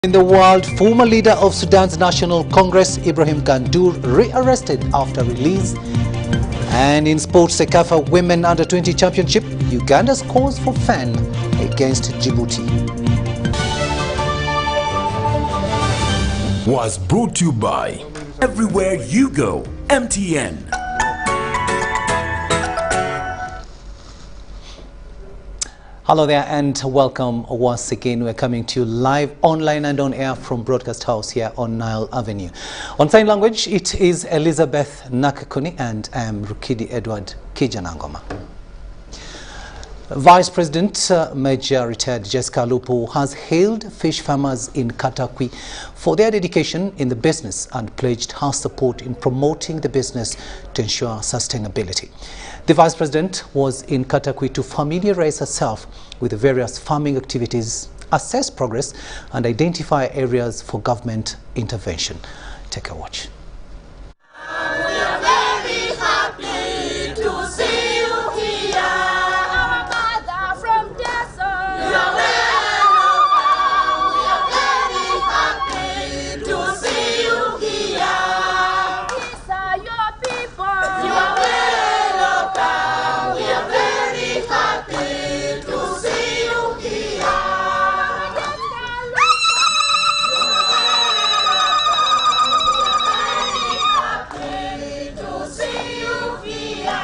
In the world, former leader of Sudan's National Congress, Ibrahim Gandour, rearrested after release. And in sports, Sekafa Women Under-20 Championship, Uganda scores for FAN against Djibouti. Was brought to you by Everywhere You Go, MTN. Hello there and welcome once again. We're coming to you live, online and on air from Broadcast House here on Nile Avenue. On sign language, it is Elizabeth Nakakuni and I am Rukidi Edward Kijanangoma. Vice President Major Retired Jessica Lupo has hailed fish farmers in Katakwi for their dedication in the business and pledged her support in promoting the business to ensure sustainability. The Vice President was in Katakwi to familiarize herself with the various farming activities, assess progress and identify areas for government intervention. Take a watch.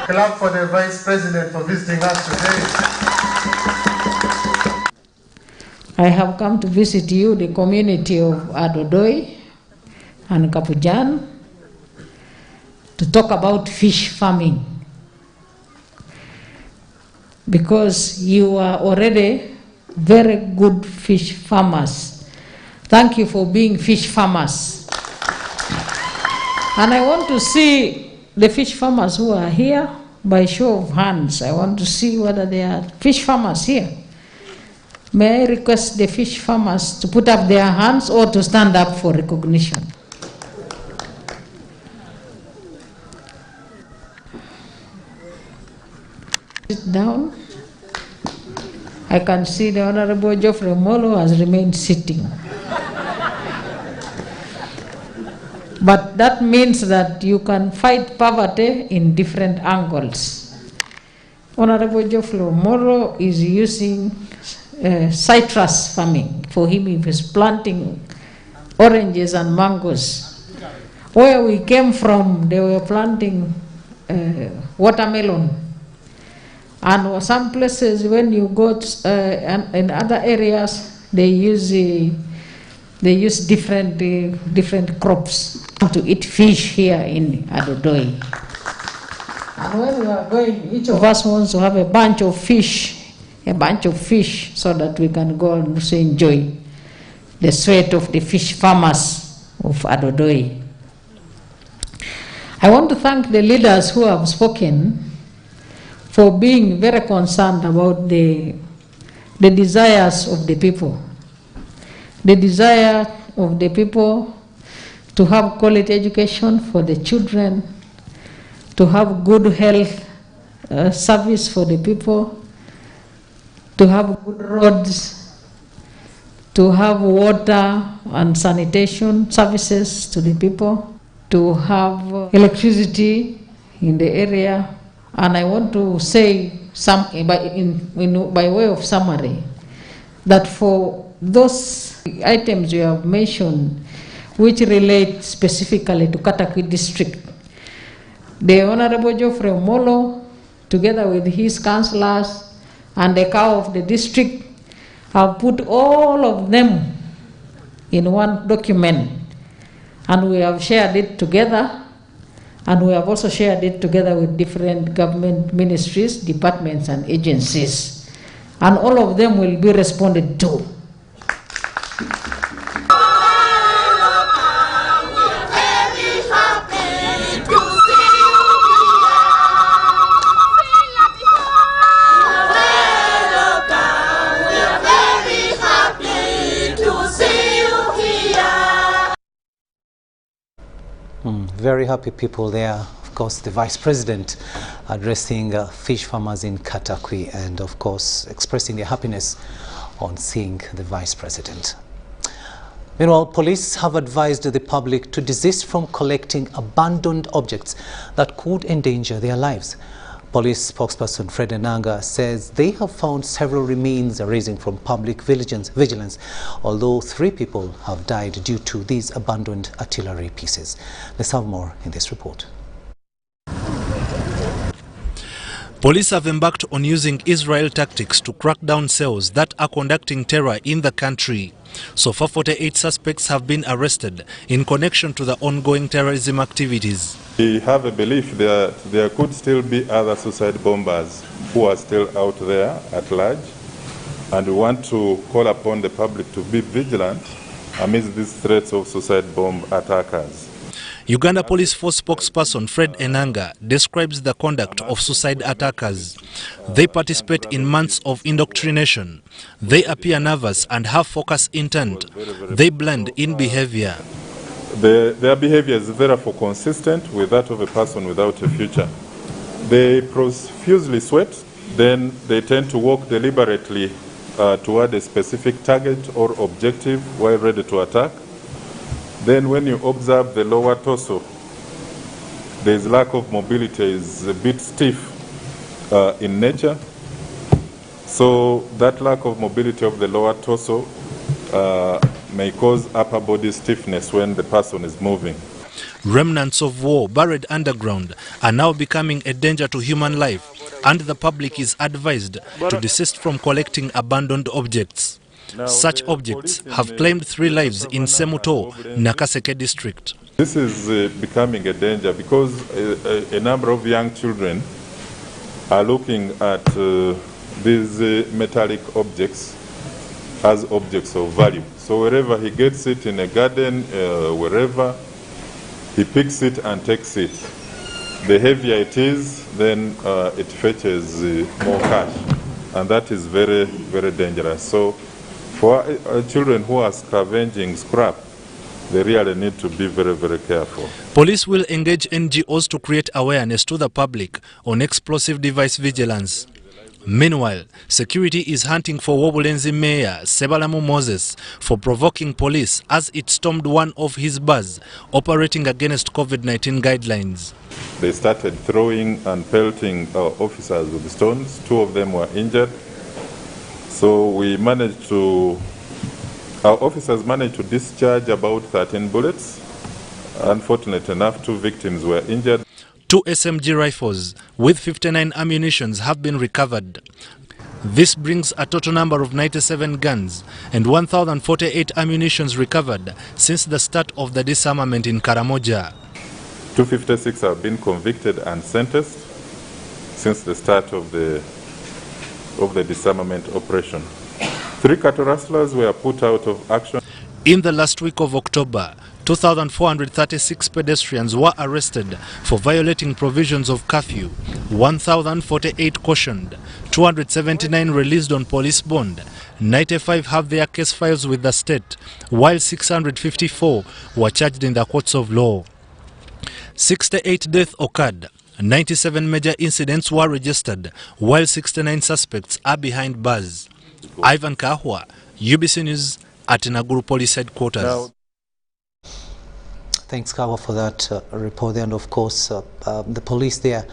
Clap for the Vice President for visiting us today. I have come to visit you, the community of Adodoi and Kapujan, to talk about fish farming. Because you are already very good fish farmers. Thank you for being fish farmers. And I want to see the fish farmers who are here, by show of hands. I want to see whether there are fish farmers here. May I request the fish farmers to put up their hands or to stand up for recognition? Sit down. I can see the Honorable Geoffrey Molo has remained sitting. But that means that you can fight poverty in different angles. Honorable Geoffrey Moro is using citrus farming. For him, he is planting oranges and mangoes. Where we came from, they were planting watermelon. And some places, when you go in other areas, they use different crops to eat fish here in Adodoi. And when we are going, each of us wants to have a bunch of fish, so that we can go and enjoy the sweat of the fish farmers of Adodoi. I want to thank the leaders who have spoken for being very concerned about the desires of the people. The desire of the people to have quality education for the children, to have good health service for the people, to have good roads, to have water and sanitation services to the people, to have electricity in the area. And I want to say by way of summary that for those items you have mentioned which relate specifically to Katakwi district, the Honorable Geoffrey Molo, together with his councillors and the cow of the district, have put all of them in one document, and we have shared it together, and we have also shared it together with different government ministries, departments and agencies, and all of them will be responded to. Very happy people there. Of course, the Vice President addressing fish farmers in Katakwi and, of course, expressing their happiness on seeing the Vice President. Meanwhile, police have advised the public to desist from collecting abandoned objects that could endanger their lives. Police spokesperson Fred Enanga says they have found several remains arising from public vigilance, although 3 people have died due to these abandoned artillery pieces. Let's have more in this report. Police have embarked on using Israel tactics to crack down cells that are conducting terror in the country. So far, 48 suspects have been arrested in connection to the ongoing terrorism activities. We have a belief that there could still be other suicide bombers who are still out there at large, and we want to call upon the public to be vigilant amidst these threats of suicide bomb attackers. Uganda Police Force spokesperson Fred Enanga describes the conduct of suicide attackers. They participate in months of indoctrination. They appear nervous and have focus intent. They blend in behavior. Their behavior is therefore consistent with that of a person without a future. They profusely sweat, then they tend to walk deliberately toward a specific target or objective while ready to attack. Then when you observe the lower torso, there is lack of mobility, is a bit stiff in nature. So that lack of mobility of the lower torso may cause upper body stiffness when the person is moving. Remnants of war buried underground are now becoming a danger to human life, and the public is advised to desist from collecting abandoned objects. Such objects have claimed 3 lives in Semuto, Nakaseke district. This is becoming a danger because a number of young children are looking at these metallic objects as objects of value. So wherever he gets it in a garden, wherever, he picks it and takes it. The heavier it is, then it fetches more cash, and that is very, very dangerous. So for children who are scavenging scrap, they really need to be very, very careful. Police will engage NGOs to create awareness to the public on explosive device vigilance. Meanwhile, security is hunting for Wobulenzi Mayor Sebalamu Moses for provoking police as it stormed one of his bars operating against COVID-19 guidelines. They started throwing and pelting our officers with stones. 2 of them were injured. So our officers managed to discharge about 13 bullets. Unfortunately enough, 2 victims were injured. 2 SMG rifles with 59 ammunitions have been recovered. This brings a total number of 97 guns and 1,048 ammunitions recovered since the start of the disarmament in Karamoja. 256 have been convicted and sentenced since the start of the disarmament operation. 3 cattle rustlers were put out of action. In the last week of October, 2,436 pedestrians were arrested for violating provisions of curfew, 1,048 cautioned, 279 released on police bond, 95 have their case files with the state, while 654 were charged in the courts of law. 68 deaths occurred, 97 major incidents were registered, while 69 suspects are behind bars. Ivan Kahwa, UBC News at Naguru Police Headquarters. Thanks, Kawa, for that report. And of course, the police there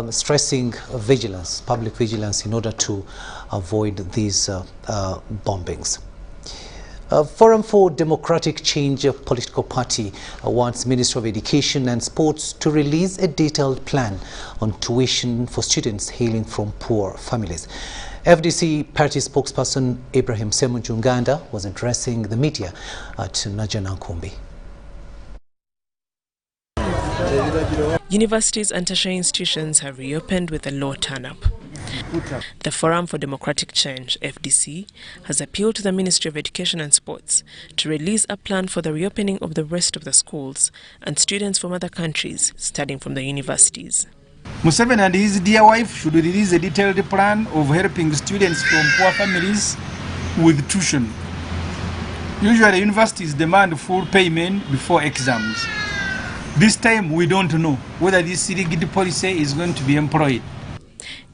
stressing vigilance, public vigilance, in order to avoid these bombings. Forum for Democratic Change political party wants Ministry of Education and Sports to release a detailed plan on tuition for students hailing from poor families. FDC party spokesperson Ibrahim Semunjunganda was addressing the media at Najanankumbi. Universities and tertiary institutions have reopened with a low turn-up. The Forum for Democratic Change, FDC, has appealed to the Ministry of Education and Sports to release a plan for the reopening of the rest of the schools and students from other countries studying from the universities. Museveni and his dear wife should release a detailed plan of helping students from poor families with tuition. Usually universities demand full payment before exams. This time we don't know whether this rigged policy is going to be employed.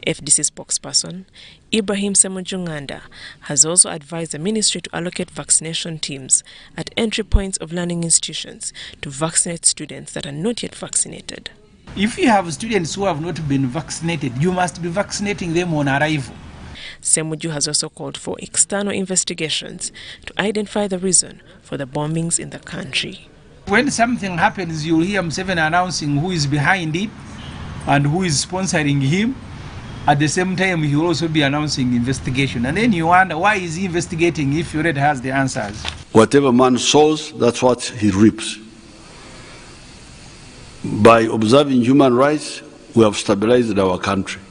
FDC spokesperson Ibrahim Semujunganda has also advised the ministry to allocate vaccination teams at entry points of learning institutions to vaccinate students that are not yet vaccinated. If you have students who have not been vaccinated, you must be vaccinating them on arrival. Semuju has also called for external investigations to identify the reason for the bombings in the country. When something happens, you'll hear Museveni announcing who is behind it and who is sponsoring him. At the same time, he will also be announcing investigation. And then you wonder, why is he investigating if he already has the answers? Whatever man sows, that's what he reaps. By observing human rights, we have stabilized our country.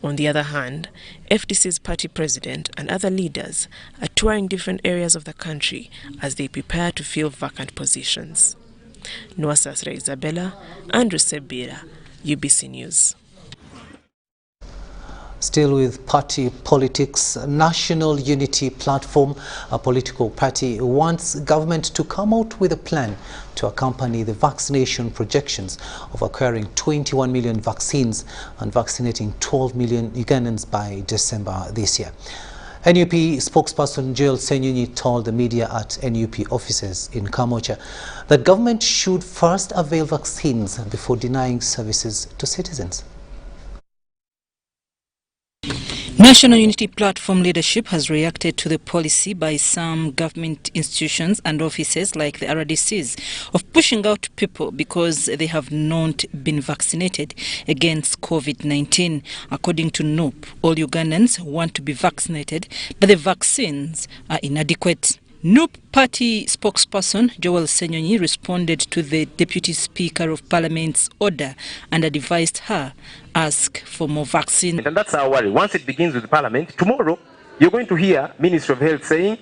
On the other hand, FDC's party president and other leaders are touring different areas of the country as they prepare to fill vacant positions. Nwasasra Isabella, Andrew Sebira, UBC News. Still with party politics, National Unity Platform, a political party, wants government to come out with a plan to accompany the vaccination projections of acquiring 21 million vaccines and vaccinating 12 million Ugandans by December this year. NUP spokesperson Joel Senyonyi told the media at NUP offices in Kamocha that government should first avail vaccines before denying services to citizens. National Unity Platform leadership has reacted to the policy by some government institutions and offices like the RDCs of pushing out people because they have not been vaccinated against COVID-19. According to NUP, all Ugandans want to be vaccinated, but the vaccines are inadequate. NUP party spokesperson Joel Senyonyi responded to the Deputy Speaker of Parliament's order and advised her ask for more vaccine. And that's our worry. Once it begins with Parliament, tomorrow you're going to hear Ministry of Health saying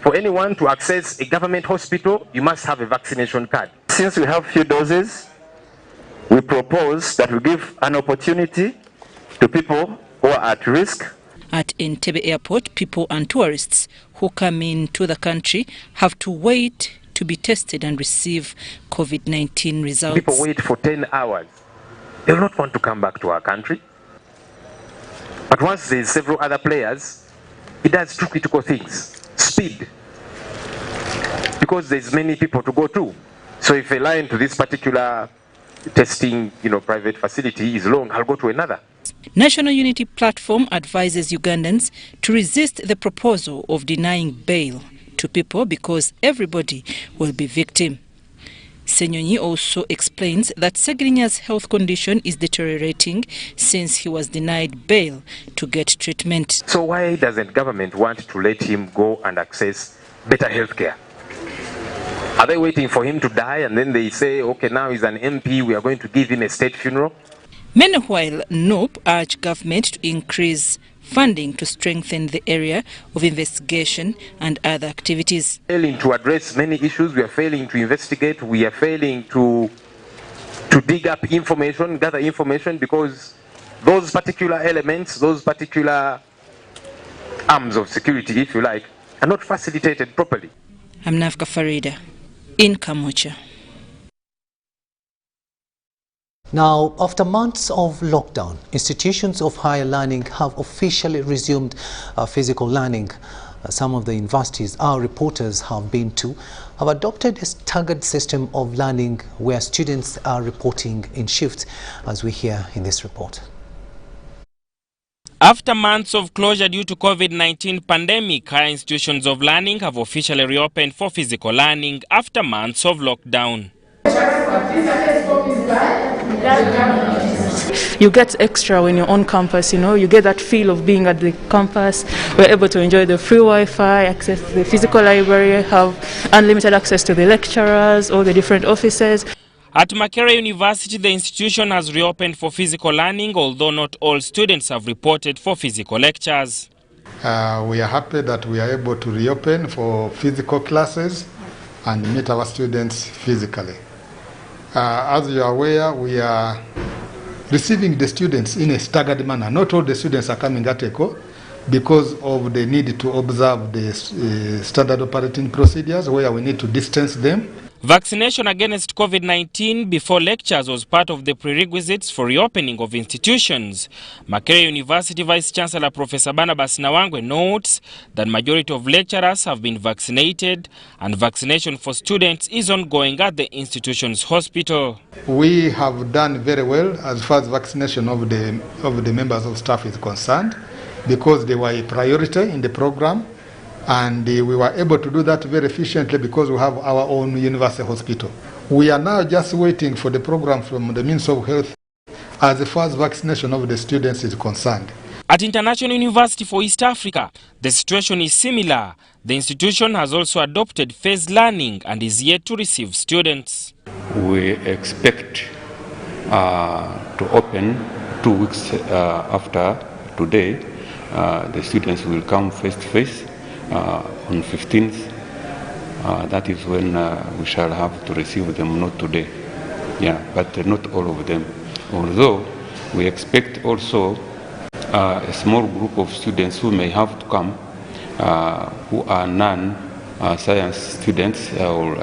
for anyone to access a government hospital, you must have a vaccination card. Since we have few doses, we propose that we give an opportunity to people who are at risk. At Entebbe Airport, people and tourists who come into the country have to wait to be tested and receive COVID-19 results. People wait for 10 hours. They will not want to come back to our country. But once there's several other players, it does two critical things. Speed. Because there's many people to go to. So if a line to this particular testing, private facility is long, I'll go to another. National Unity Platform advises Ugandans to resist the proposal of denying bail to people because everybody will be victim. Senyonyi also explains that Segirinya's health condition is deteriorating since he was denied bail to get treatment. So why doesn't government want to let him go and access better health care? Are they waiting for him to die and then they say, okay, now he's an MP, we are going to give him a state funeral? Meanwhile, NUP urged government to increase funding to strengthen the area of investigation and other activities. Failing to address many issues, we are failing to investigate, we are failing to dig up information, gather information, because those particular elements, those particular arms of security, if you like, are not facilitated properly. I'm Nafka Farida in Kamocha. Now, after months of lockdown, institutions of higher learning have officially resumed physical learning. Some of the universities our reporters have been to have adopted a staggered system of learning where students are reporting in shifts, as we hear in this report. After months of closure due to COVID-19 pandemic, higher institutions of learning have officially reopened for physical learning after months of lockdown. You get extra when you're on campus, you get that feel of being at the campus. We're able to enjoy the free Wi-Fi, access to the physical library, have unlimited access to the lecturers, all the different offices. At Makerere University, the institution has reopened for physical learning, although not all students have reported for physical lectures. We are happy that we are able to reopen for physical classes and meet our students physically. As you are aware, we are receiving the students in a staggered manner. Not all the students are coming at ECO because of the need to observe the standard operating procedures where we need to distance them. Vaccination against COVID-19 before lectures was part of the prerequisites for reopening of institutions. Makerere University Vice-Chancellor Professor Barnabas Nawangwe notes that majority of lecturers have been vaccinated and vaccination for students is ongoing at the institution's hospital. We have done very well as far as vaccination of the members of staff is concerned, because they were a priority in the program, and we were able to do that very efficiently because we have our own university hospital. We are now just waiting for the program from the Ministry of Health as far as vaccination of the students is concerned. At International University for East Africa, the situation is similar. The institution has also adopted phased learning and is yet to receive students. We expect to open 2 weeks after today. The students will come face to face on 15th. That is when we shall have to receive them, not today. Yeah, but not all of them. Although we expect also a small group of students who may have to come, who are non-science students or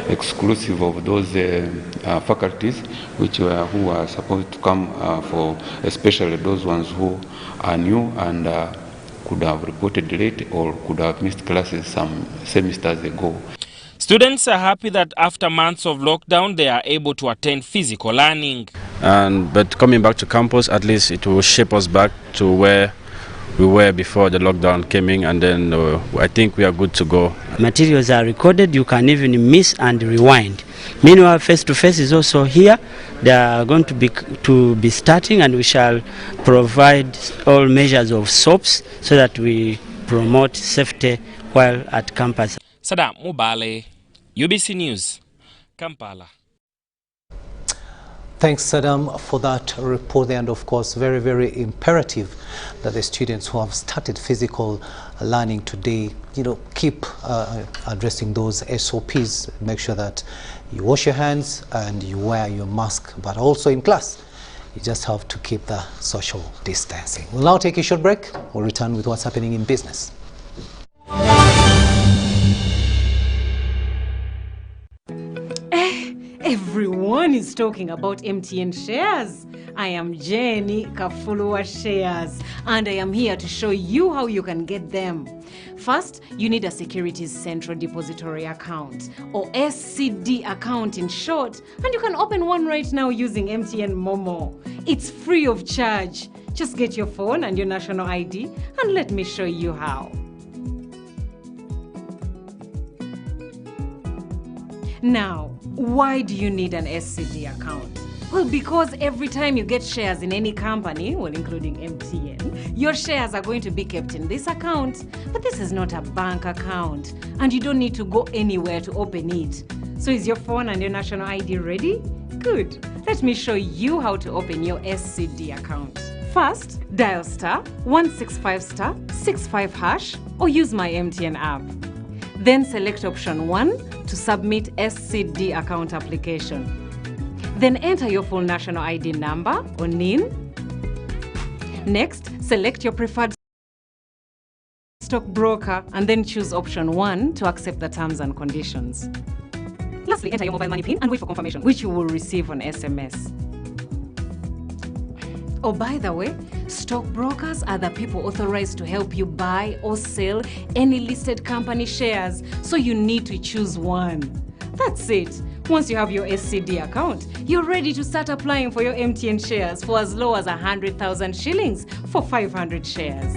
exclusive of those faculties who are supposed to come for, especially those ones who are new and could have reported late or could have missed classes some semesters ago. Students are happy that after months of lockdown, they are able to attend physical learning. But coming back to campus, at least it will shape us back to where we were before the lockdown came in, and then I think we are good to go. Materials are recorded, you can even miss and rewind. Meanwhile, face-to-face is also here. They are going to be starting, and we shall provide all measures of soaps so that we promote safety while at campus. Sadam Mubale, UBC News, Kampala. Thanks, Saddam, for that report there, and of course very, very imperative that the students who have started physical learning today, keep addressing those SOPs. Make sure that you wash your hands and you wear your mask, but also in class you just have to keep the social distancing. We'll now take a short break. We'll return with what's happening in business. Everyone is talking about MTN shares. I am Jenny Kafulua Shares, and I am here to show you how you can get them. First, you need a Securities Central Depository account, or SCD account in short, and you can open one right now using MTN Momo. It's free of charge. Just get your phone and your national ID, and let me show you how. Now, why do you need an SCD account? Well, because every time you get shares in any company, well, including MTN, your shares are going to be kept in this account. But this is not a bank account, and you don't need to go anywhere to open it. So is your phone and your national ID ready? Good. Let me show you how to open your SCD account. First, dial *165*65# or use my MTN app. Then select option 1 to submit SCD account application. Then enter your full national ID number or NIN. Next, select your preferred stockbroker and then choose option 1 to accept the terms and conditions. Lastly, enter your mobile money PIN and wait for confirmation, which you will receive on SMS. Oh, by the way, stockbrokers are the people authorized to help you buy or sell any listed company shares, so you need to choose one. That's it. Once you have your SCD account, you're ready to start applying for your MTN shares for as low as 100,000 shillings for 500 shares.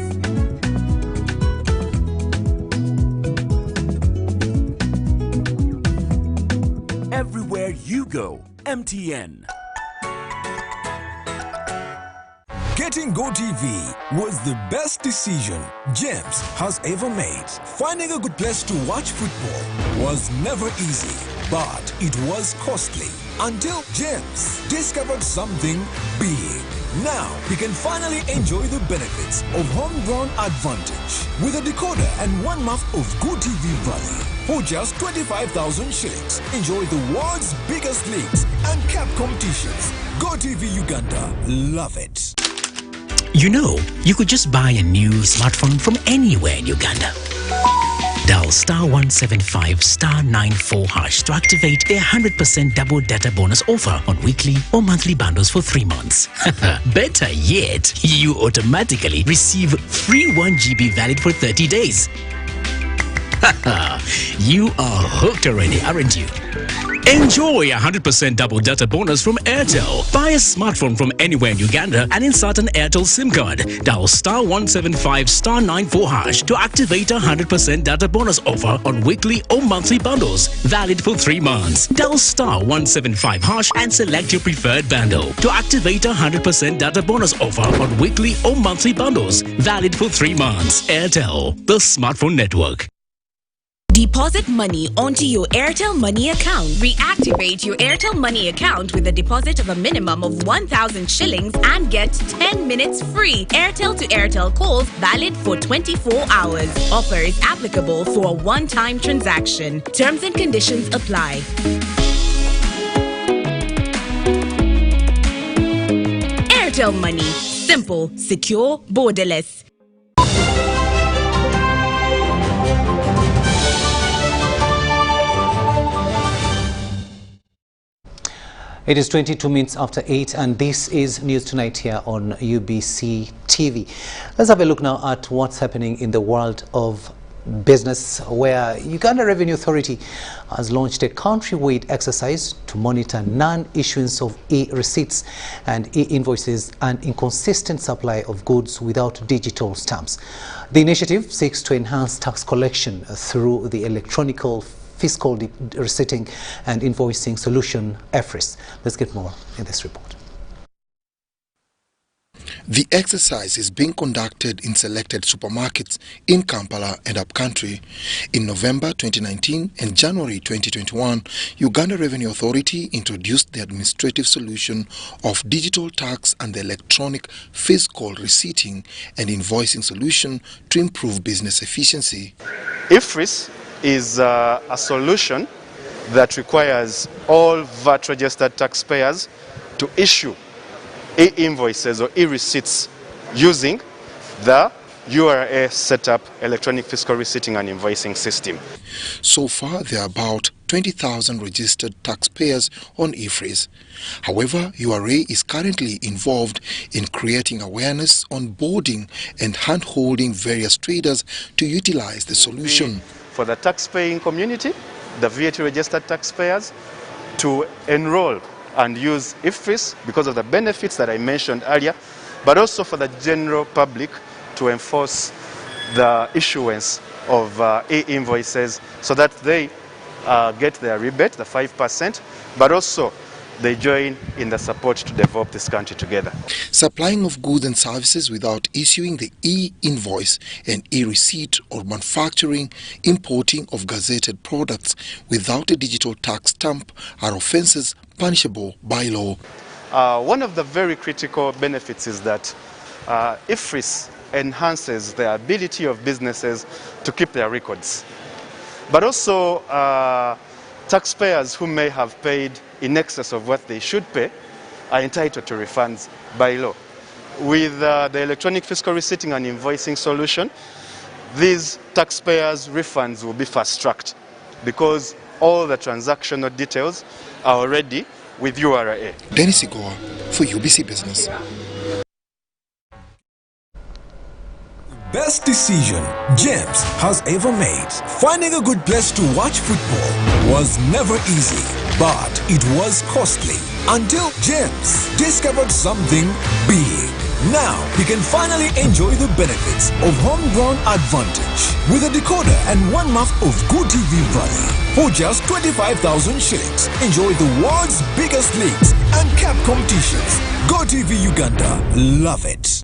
Everywhere you go, MTN. Getting GoTV was the best decision James has ever made. Finding a good place to watch football was never easy, but it was costly until James discovered something big. Now he can finally enjoy the benefits of home ground advantage with a decoder and 1 month of GoTV value. For just 25,000 shillings, enjoy the world's biggest leagues and cap competitions. GoTV Uganda, love it. You know, you could just buy a new smartphone from anywhere in Uganda. Dial *175 *94 hash to activate their 100% double data bonus offer on weekly or monthly bundles for 3 months. Better yet, you automatically receive free 1 GB valid for 30 days. You are hooked already, aren't you? Enjoy a 100% double data bonus from AIRTEL. Buy a smartphone from anywhere in Uganda and insert an AIRTEL SIM card. Dial *175 *94 hash to activate a 100% data bonus offer on weekly or monthly bundles, valid for 3 months. Dial *175 hash and select your preferred bundle to activate a 100% data bonus offer on weekly or monthly bundles, valid for 3 months. AIRTEL, the smartphone network. Deposit money onto your AIRTEL Money account. Reactivate your AIRTEL Money account with a deposit of a minimum of 1,000 shillings and get 10 minutes free AIRTEL to AIRTEL calls valid for 24 hours. Offer is applicable for a one-time transaction. Terms and conditions apply. AIRTEL Money. Simple, secure, borderless. It is 22 minutes after 8 and this is News Tonight here on UBC TV. Let's have a look now at what's happening in the world of business, where Uganda Revenue Authority has launched a country-wide exercise to monitor non-issuance of e-receipts and e-invoices and inconsistent supply of goods without digital stamps. The initiative seeks to enhance tax collection through the electronic fiscal receipting and invoicing solution, EFRIS. Let's get more in this report. The exercise is being conducted in selected supermarkets in Kampala and upcountry. In November 2019 and January 2021, Uganda Revenue Authority introduced the administrative solution of digital tax and the electronic fiscal receipting and invoicing solution to improve business efficiency. EFRIS is a solution that requires all VAT-registered taxpayers to issue e-invoices or e-receipts using the URA setup electronic fiscal receipting and invoicing system. So far, there are about 20,000 registered taxpayers on EFRIS. However, URA is currently involved in creating awareness, onboarding and hand-holding various traders to utilize the solution. For the tax-paying community, the VAT-registered taxpayers, to enroll and use EFRIS because of the benefits that I mentioned earlier, but also for the general public to enforce the issuance of e-invoices so that they get their rebate, the 5%, but also they join in the support to develop this country together. Supplying of goods and services without issuing the e-invoice and e-receipt, or manufacturing, importing of gazetted products without a digital tax stamp are offences punishable by law. One of the very critical benefits is that EFRIS enhances the ability of businesses to keep their records. But also taxpayers who may have paid in excess of what they should pay are entitled to refunds by law. With the electronic fiscal receipting and invoicing solution, these taxpayers' refunds will be fast-tracked because all the transactional details are already with URA. Dennis Igoa for UBC Business. Best decision James has ever made. Finding a good place to watch football was never easy, but it was costly until James discovered something big. Now he can finally enjoy the benefits of homegrown advantage with a decoder and 1 month of GoTV Valley. For just 25,000 shillings, enjoy the world's biggest leagues and cap competitions. GoTV Uganda, love it.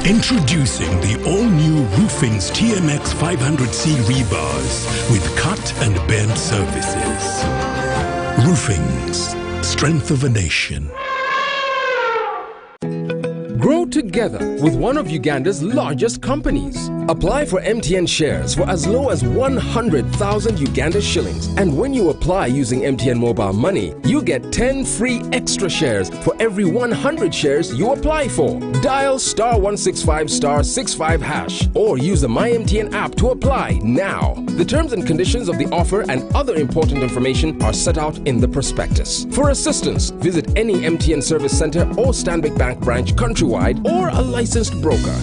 Introducing the all-new Roofing's TMX 500C rebars with cut and bend surfaces. Roofing's strength of a nation. Grow together with one of Uganda's largest companies. Apply for MTN shares for as low as 100,000 Uganda shillings. And when you apply using MTN Mobile Money, you get 10 free extra shares for every 100 shares you apply for. Dial *165*65# or use the MyMTN app to apply now. The terms and conditions of the offer and other important information are set out in the prospectus. For assistance, visit any MTN service center or Stanbic Bank branch countrywide or a licensed broker.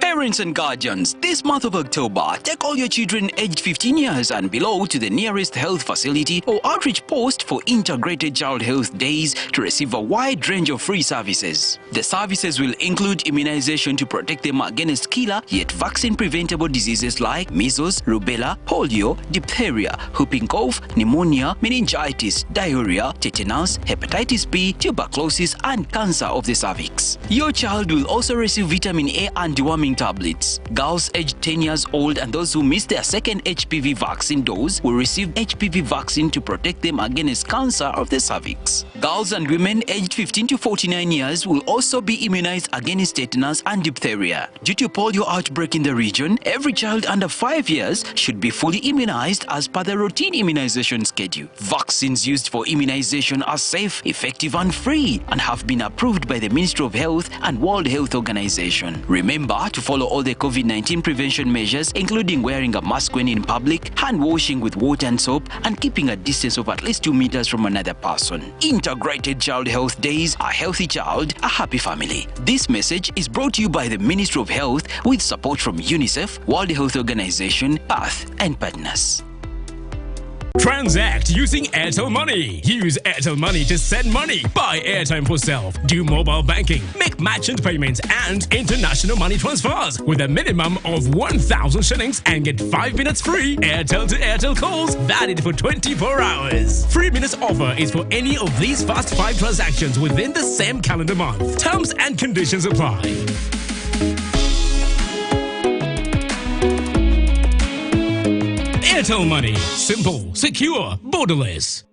Parents and guardians, this month of October, take all your children aged 15 years and below to the nearest health facility or outreach post for Integrated Child Health Days to receive a wide range of free services. The services will include immunization to protect them against killer yet vaccine-preventable diseases like measles, rubella, polio, diphtheria, whooping cough, pneumonia, meningitis, diarrhea, tetanus, hepatitis B, tuberculosis, and cancer of the cervix. Your child will also receive vitamin A and deworming tablets. Girls aged 10 years old and those who missed their second HPV vaccine dose will receive HPV vaccine to protect them against cancer of the cervix. Girls and women aged 15 to 49 years will also be immunized against tetanus and diphtheria. Due to polio outbreak in the region, every child under 5 years should be fully immunized as per the routine immunization schedule. Vaccines used for immunization are safe, effective and free and have been approved by the Ministry of Health and World Health Organization. Remember to follow all the COVID-19 prevention measures, including wearing a mask when in public, hand washing with water and soap, and keeping a distance of at least 2 meters from another person. Integrated Child Health Days, a healthy child, a happy family. This message is brought to you by the Ministry of Health with support from UNICEF, World Health Organization, Earth, and partners. Transact using AIRTEL Money. Use AIRTEL Money to send money, buy airtime for self, do mobile banking, make merchant payments and international money transfers with a minimum of 1,000 shillings and get 5 minutes free AIRTEL to AIRTEL calls valid for 24 hours. Free minutes offer is for any of these fast 5 transactions within the same calendar month. Terms and conditions apply. AIRTEL Money. Simple, secure, borderless.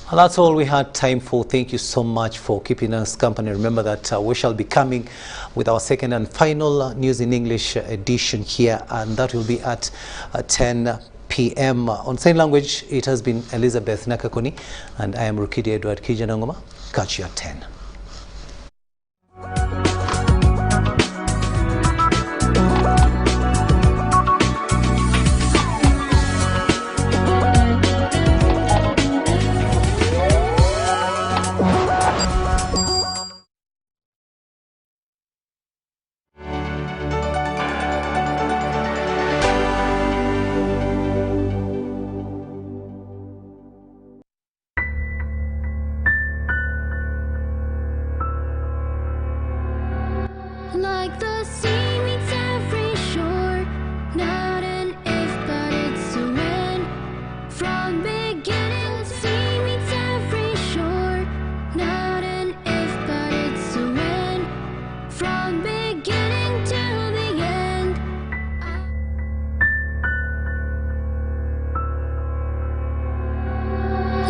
And that's all we had time for. Thank you so much for keeping us company. Remember that we shall be coming with our second and final News in English edition here, and that will be at 10 p.m. On sign language. It has been Elizabeth Nakakoni, and I am Rukidi Edward Kijanangoma. Catch you at 10. Like the sea meets every shore, not an if, but it's a when. From beginning, sea meets every shore, not an if, but it's a when. From beginning to the end.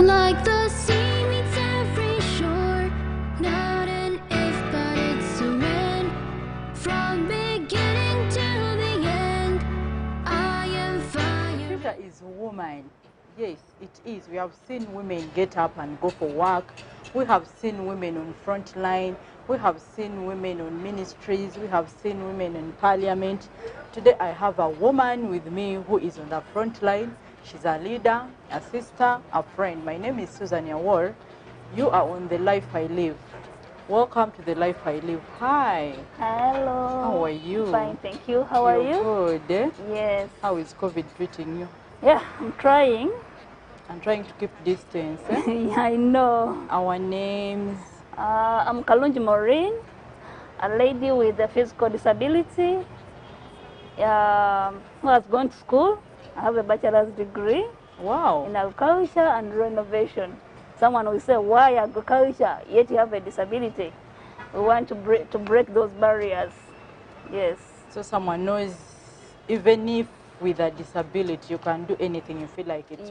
Like the sea meets every shore, not an if, but it's a when. From beginning to the end, I am fire. Future is woman. Yes, it is. We have seen women get up and go for work. We have seen women on front line. We have seen women on ministries. We have seen women in parliament. Today I have a woman with me who is on the front line. She's a leader, a sister, a friend. My name is Susan Yawar. You are on The Life I Live. Welcome to The Life I Live. Hi. Hello. How are you? Fine, thank you. How are you? Good. Eh? Yes. How is COVID treating you? Yeah, I'm trying. I'm trying to keep distance. Eh? Yeah, I know. Our names? I'm Kalunji Maureen, a lady with a physical disability. who has gone to school. I have a bachelor's degree. Wow. In agriculture and renovation. Someone will say, why agriculture, yet you have a disability? We want to break those barriers. Yes. So someone knows, even if with a disability, you can do anything you feel like it's